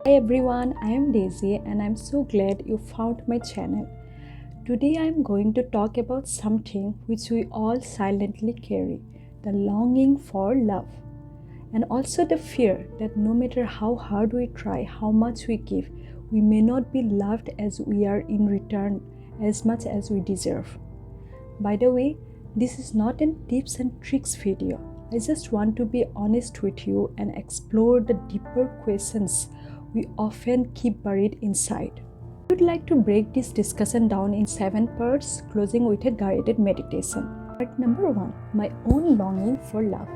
Hi everyone, I am Daisy and I'm so glad you found my channel. Today I am going to talk about something which we all silently carry, the longing for love. And also the fear that no matter how hard we try, how much we give, we may not be loved as we are in return as much as we deserve. By the way, this is not a tips and tricks video. I just want to be honest with you and explore the deeper questions we often keep buried inside. I would like to break this discussion down in 7 parts, closing with a guided meditation. Part number 1, my own longing for love.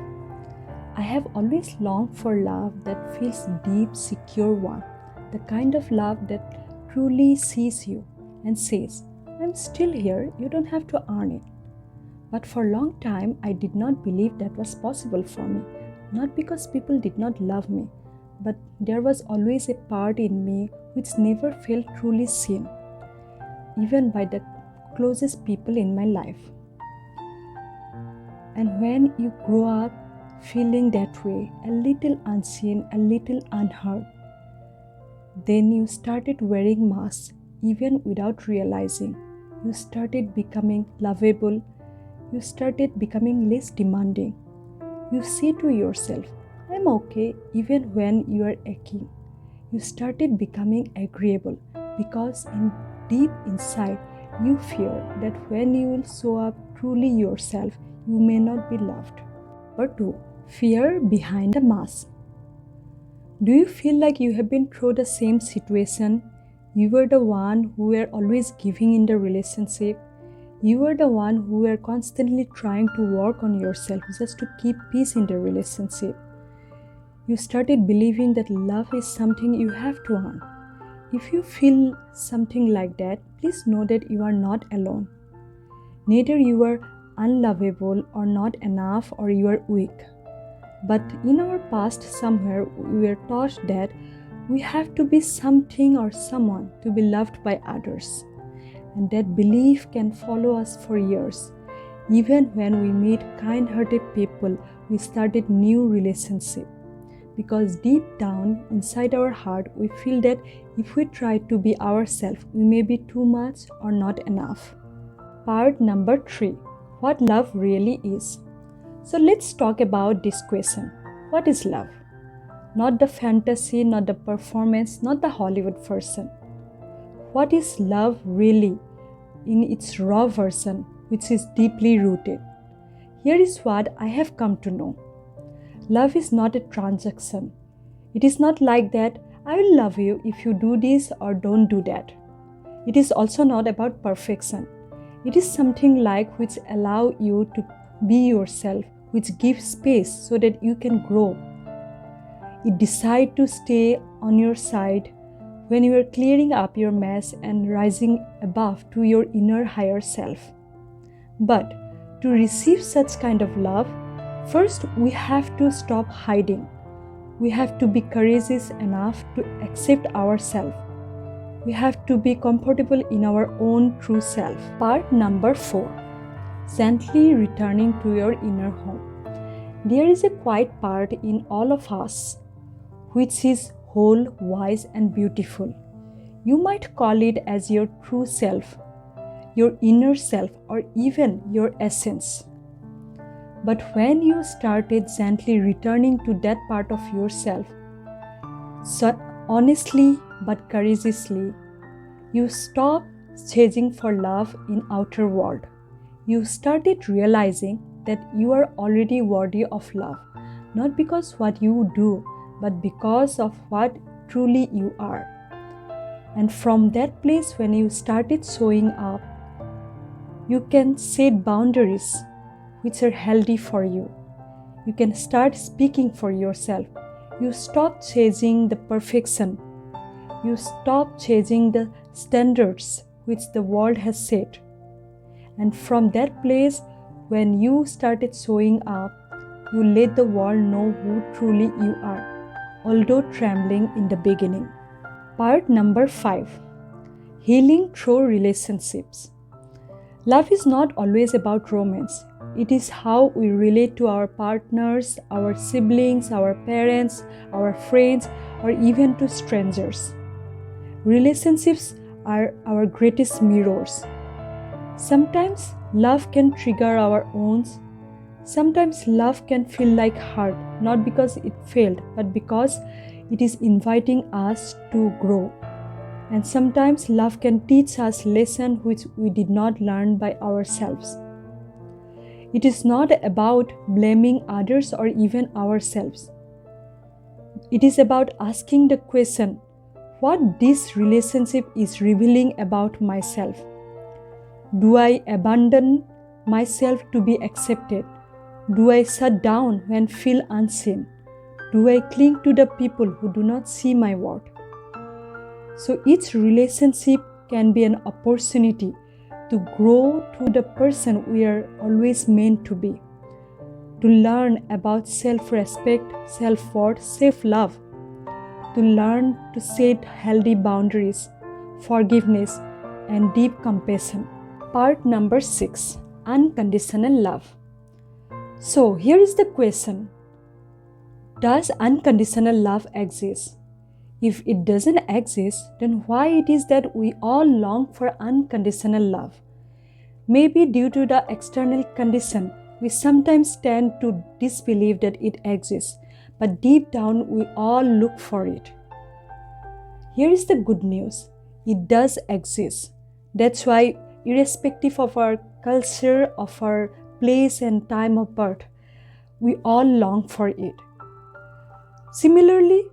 I have always longed for love that feels deep, secure, warm. The kind of love that truly sees you and says, I'm still here, you don't have to earn it. But for a long time, I did not believe that was possible for me. Not because people did not love me, but there was always a part in me which never felt truly seen, even by the closest people in my life. And when you grow up feeling that way, a little unseen, a little unheard, then you started wearing masks even without realizing. You started becoming lovable. You started becoming less demanding. You say to yourself, I'm okay even when you are aching. You started becoming agreeable because deep inside you fear that when you will show up truly yourself, you may not be loved. Number 2, fear behind the mask. Do you feel like you have been through the same situation? You were the one who were always giving in the relationship. You were the one who were constantly trying to work on yourself just to keep peace in the relationship. You started believing that love is something you have to earn. If you feel something like that, please know that you are not alone. Neither you are unlovable or not enough or you are weak. But in our past, somewhere we were taught that we have to be something or someone to be loved by others. And that belief can follow us for years. Even when we meet kind-hearted people, we started new relationship. Because deep down inside our heart, we feel that if we try to be ourselves, we may be too much or not enough. Part number 3, what love really is. So let's talk about this question. What is love? Not the fantasy, not the performance, not the Hollywood version. What is love really in its raw version, which is deeply rooted? Here is what I have come to know. Love is not a transaction. It is not like that, I will love you if you do this or don't do that. It is also not about perfection. It is something like which allow you to be yourself, which gives space so that you can grow. It decides to stay on your side when you are clearing up your mess and rising above to your inner higher self. But to receive such kind of love, first we have to stop hiding. We have to be courageous enough to accept ourselves. We have to be comfortable in our own true self. Part number 4, gently returning to your inner home. There is a quiet part in all of us which is whole, wise and beautiful. You might call it as your true self, your inner self, or even your essence. But when you started gently returning to that part of yourself, so honestly but courageously, you stopped chasing for love in outer world. You started realizing that you are already worthy of love, not because what you do, but because of what truly you are. And from that place, when you started showing up, you can set boundaries which are healthy for you. You can start speaking for yourself. You stop chasing the perfection. You stop chasing the standards which the world has set. And from that place, when you started showing up, you let the world know who truly you are, although trembling in the beginning. Part number 5, healing through relationships. Love is not always about romance. It is how we relate to our partners, our siblings, our parents, our friends, or even to strangers. Relationships are our greatest mirrors. Sometimes love can trigger our wounds. Sometimes love can feel like hurt, not because it failed, but because it is inviting us to grow. And sometimes love can teach us lessons which we did not learn by ourselves. It is not about blaming others or even ourselves. It is about asking the question, what this relationship is revealing about myself. Do I abandon myself to be accepted? Do I shut down when feel unseen? Do I cling to the people who do not see my worth? So each relationship can be an opportunity to grow to the person we are always meant to be, to learn about self-respect, self-worth, self-love, to learn to set healthy boundaries, forgiveness, and deep compassion. Part number 6, unconditional love. So here is the question. Does unconditional love exist? If it doesn't exist, then why it is that we all long for unconditional love? Maybe due to the external condition, we sometimes tend to disbelieve that it exists, but deep down we all look for it. Here is the good news. It does exist. That's why, irrespective of our culture, of our place and time of birth, we all long for it. Similarly,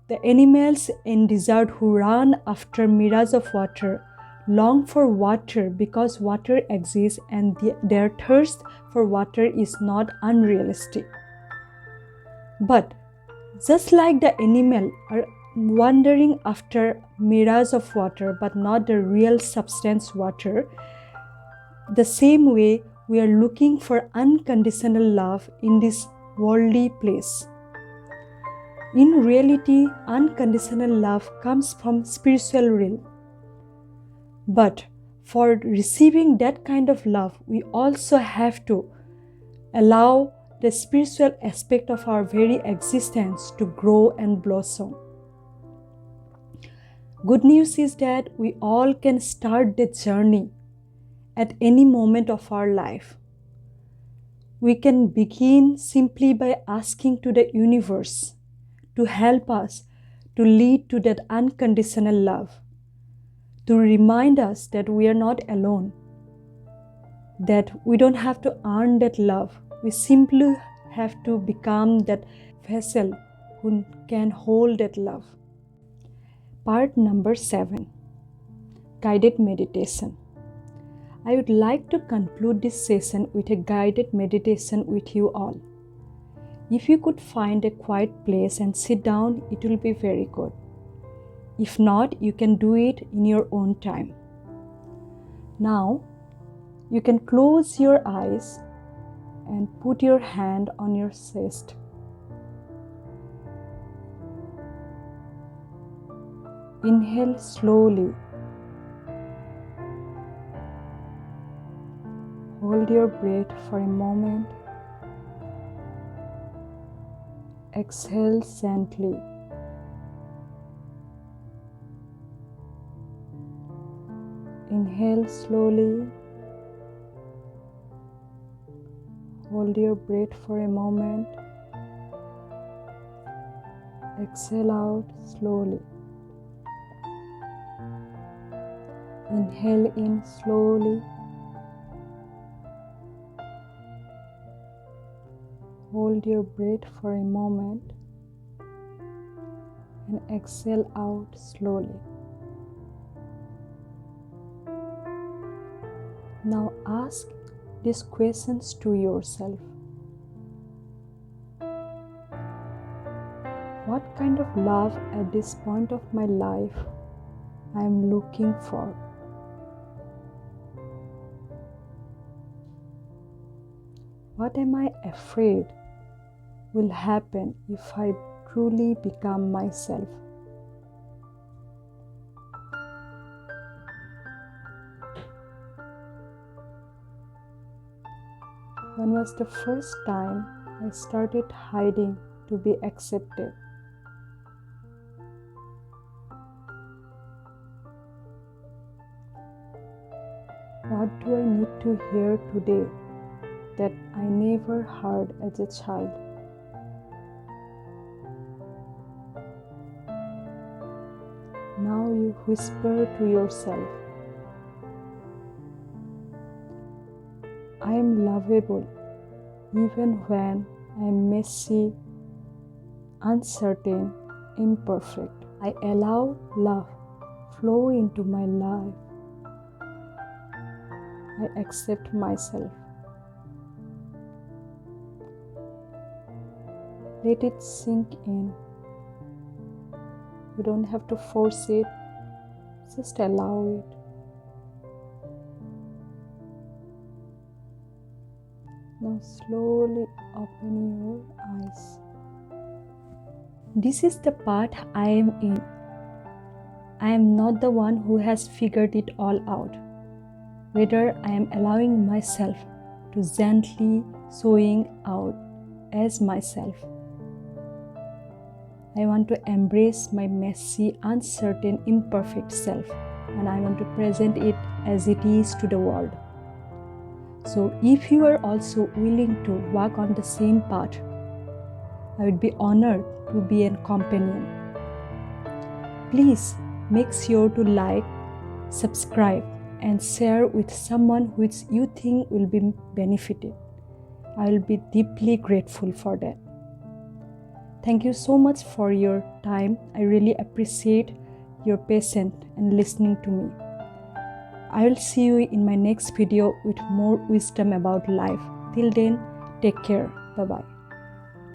the animals in desert who run after mirage of water long for water because water exists and their thirst for water is not unrealistic. But just like the animal are wandering after mirage of water but not the real substance water, the same way we are looking for unconditional love in this worldly place. In reality, unconditional love comes from spiritual realm. But for receiving that kind of love, we also have to allow the spiritual aspect of our very existence to grow and blossom. Good news is that we all can start the journey at any moment of our life. We can begin simply by asking to the universe to help us to lead to that unconditional love, to remind us that we are not alone, that we don't have to earn that love. We simply have to become that vessel who can hold that love. Part number 7, guided meditation. I would like to conclude this session with a guided meditation with you all. If you could find a quiet place and sit down, it will be very good. If not, you can do it in your own time. Now, you can close your eyes and put your hand on your chest. Inhale slowly. Hold your breath for a moment. Exhale gently. Inhale slowly. Hold your breath for a moment. Exhale out slowly. Inhale in slowly. Hold your breath for a moment and exhale out slowly. Now ask these questions to yourself. What kind of love at this point of my life I am looking for? What am I afraid will happen if I truly become myself? When was the first time I started hiding to be accepted? What do I need to hear today that I never heard as a child? Now you whisper to yourself, I am lovable even when I am messy, uncertain, imperfect. I allow love flow into my life. I accept myself. Let it sink in. You don't have to force it, just allow it. Now slowly open your eyes. This is the part I am in. I am not the one who has figured it all out. Rather, I am allowing myself to gently showing out as myself. I want to embrace my messy, uncertain, imperfect self, and I want to present it as it is to the world. So if you are also willing to walk on the same path, I would be honored to be a companion. Please make sure to like, subscribe, and share with someone which you think will be benefited. I will be deeply grateful for that. Thank you so much for your time. I really appreciate your patience and listening to me. I will see you in my next video with more wisdom about life. Till then, take care. Bye-bye.